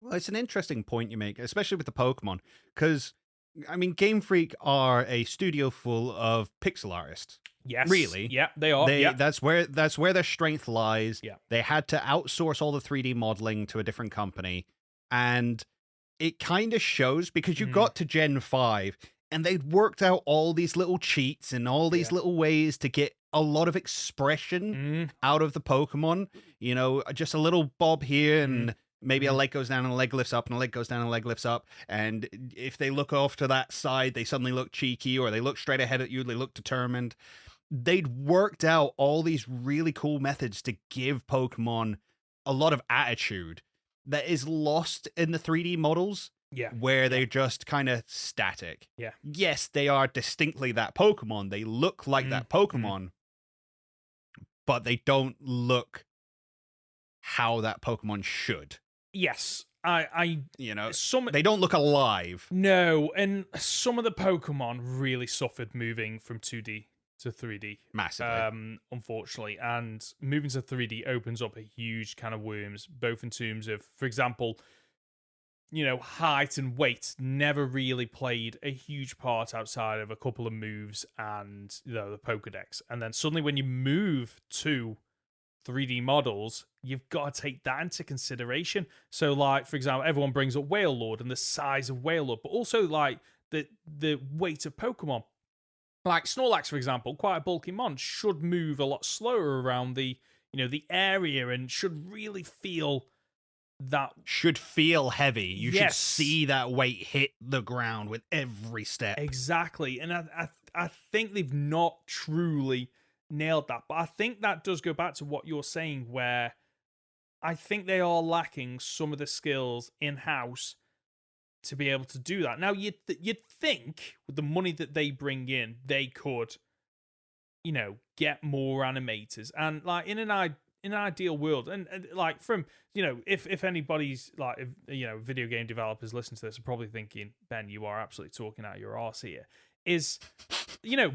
Well, it's an interesting point you make, especially with the Pokemon, because I mean, Game Freak are a studio full of pixel artists. Yes. Really, Yeah, they are. Yeah. that's where their strength lies. Yeah. They had to outsource all the 3D modeling to a different company, and it kind of shows because you got to Gen 5 and they'd worked out all these little cheats and all these little ways to get a lot of expression out of the Pokemon. You know, just a little bob here and maybe a leg goes down and a leg lifts up and a leg goes down and a leg lifts up. And if they look off to that side, they suddenly look cheeky, or they look straight ahead at you, they look determined. They'd worked out all these really cool methods to give Pokemon a lot of attitude that is lost in the 3D models. Yeah. Where they're just kind of static. Yeah. Yes, they are distinctly that Pokemon. They look like that Pokemon, but they don't look how that Pokemon should. Yes. You know, they don't look alive. No, and some of the Pokemon really suffered moving from 2D to 3D. Massively. Unfortunately. And moving to 3D opens up a huge can of worms, both in terms of, for example, you know, height and weight never really played a huge part outside of a couple of moves and, you know, the Pokedex. And then suddenly when you move to 3D models, you've got to take that into consideration. So, like, for example, everyone brings up Whale Lord and the size of Whale Lord, but also, like, the weight of Pokemon. Like Snorlax, for example, quite a bulky mon, should move a lot slower around the, you know, the area and should really feel that should feel heavy. You should see that weight hit the ground with every step. Exactly. And I think they've not truly nailed that. But I think that does go back to what you're saying, where I think they are lacking some of the skills in-house to be able to do that. Now, you'd think with the money that they bring in, they could, you know, get more animators. And, like, in an ideal world, and like, from, you know, if anybody's like, if, you know, video game developers listen to this are probably thinking, Ben, you are absolutely talking out your arse here, is, you know,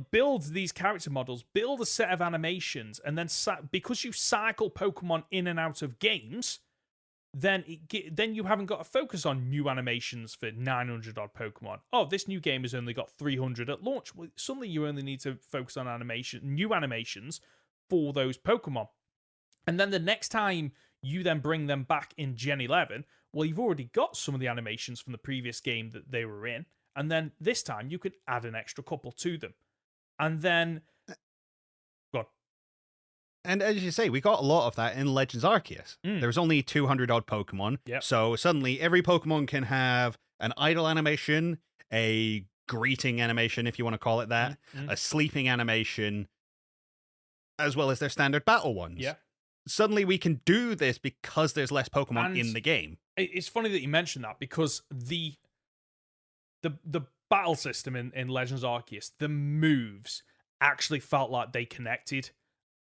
build these character models, build a set of animations, and then because you cycle Pokemon in and out of games, then you haven't got to focus on new animations for 900 odd Pokemon. Oh, this new game has only got 300 at launch. Well, suddenly you only need to focus on new animations for those Pokemon. And then the next time you then bring them back in Gen 11, well, you've already got some of the animations from the previous game that they were in. And then this time you could add an extra couple to them. And then... Go on. And as you say, we got a lot of that in Legends Arceus. There's only 200 odd Pokemon. Yep. So suddenly every Pokemon can have an idle animation, a greeting animation, if you want to call it that, a sleeping animation, as well as their standard battle ones. Yeah. Suddenly we can do this because there's less Pokemon in the game. It's funny that you mentioned that, because the battle system in Legends Arceus, the moves actually felt like they connected.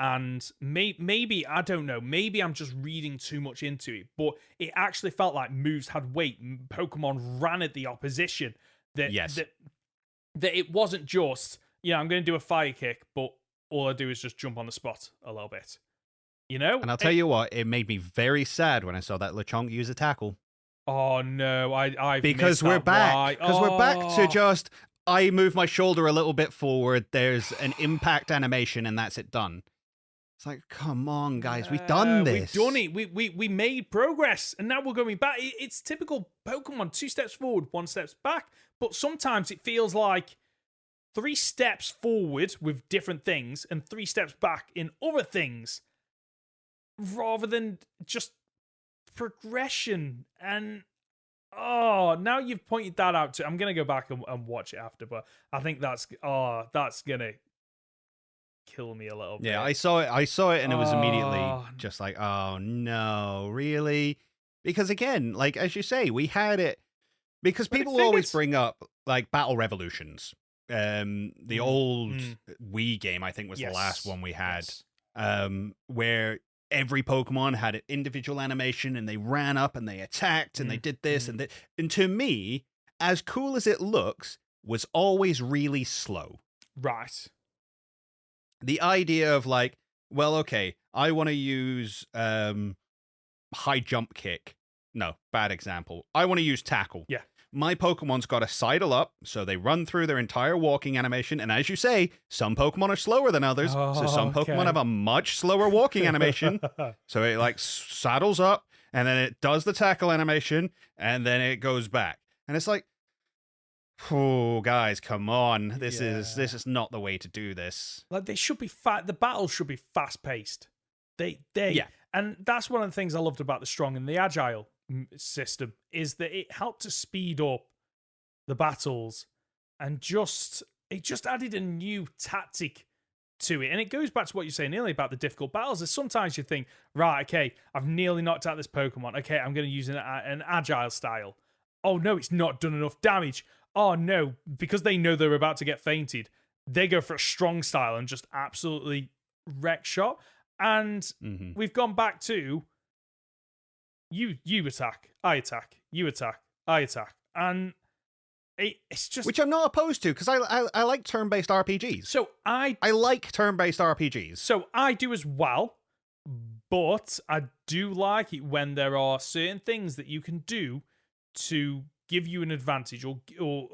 And maybe, I don't know, maybe I'm just reading too much into it, but it actually felt like moves had weight. Pokemon ran at the opposition. That it wasn't just, I'm going to do a fire kick, but all I do is just jump on the spot a little bit. You know? And I'll tell you what, it made me very sad when I saw that Lechonk use a tackle. Oh no, I because we're back. Because we're back to just, I move my shoulder a little bit forward, there's an impact animation, and that's it done. It's like, come on, guys, we've done this. We've done it. We made progress, and now we're going back. It's typical Pokemon: 2 steps forward, 1 step back. But sometimes it feels like 3 steps forward with different things, and 3 steps back in other things, rather than just progression. And now you've pointed that out to. I'm gonna go back and watch it after, but I think that's gonna kill me a little bit. Yeah, I saw it, and it was immediately just like, oh no, really? Because again, like as you say, we had it because people always bring up like Battle Revolutions. The old Wii game, I think, was the last one we had, where every Pokemon had an individual animation, and they ran up and they attacked and they did this and that. And to me, as cool as it looks, was always really slow. Right. The idea of like, well, okay, I want to use high jump kick. No, bad example. I want to use tackle. Yeah. My Pokemon's got to sidle up, so they run through their entire walking animation. And as you say, some Pokemon are slower than others. So some Pokemon have a much slower walking animation. So it like saddles up, and then it does the tackle animation, and then it goes back. And it's like, oh, guys, come on. This is not the way to do this. Like, they should be the battles should be fast paced. Yeah. And that's one of the things I loved about the strong and the agile system, is that it helped to speed up the battles, and it just added a new tactic to it. And it goes back to what you're saying earlier about the difficult battles. Is sometimes you think, right, okay, I've nearly knocked out this Pokemon. Okay, I'm going to use an agile style. Oh no, it's not done enough damage. Oh no, because they know they're about to get fainted, they go for a strong style and just absolutely wreck shot. And we've gone back to you attack, I attack, you attack, I attack. And it's just... Which I'm not opposed to, because I like turn-based RPGs. So I like turn-based RPGs. So I do as well, but I do like it when there are certain things that you can do to give you an advantage, or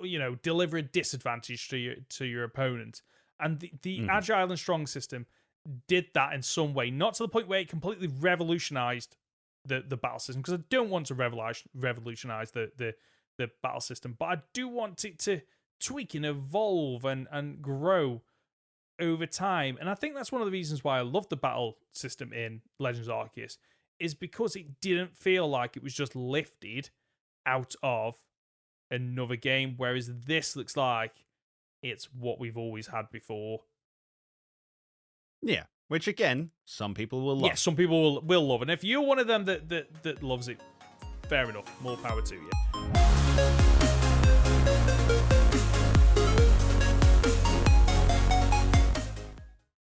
you know, deliver a disadvantage to your opponent. And the agile and strong system did that in some way, not to the point where it completely revolutionized the battle system, because I don't want to revolutionize the battle system, but I do want it to tweak and evolve and grow over time. And I think that's one of the reasons why I love the battle system in Legends Arceus, is because it didn't feel like it was just lifted out of another game, whereas this looks like it's what we've always had before. Yeah, which again, some people will love. Yeah, some people will love. And if you're one of them that loves it, fair enough. More power to you.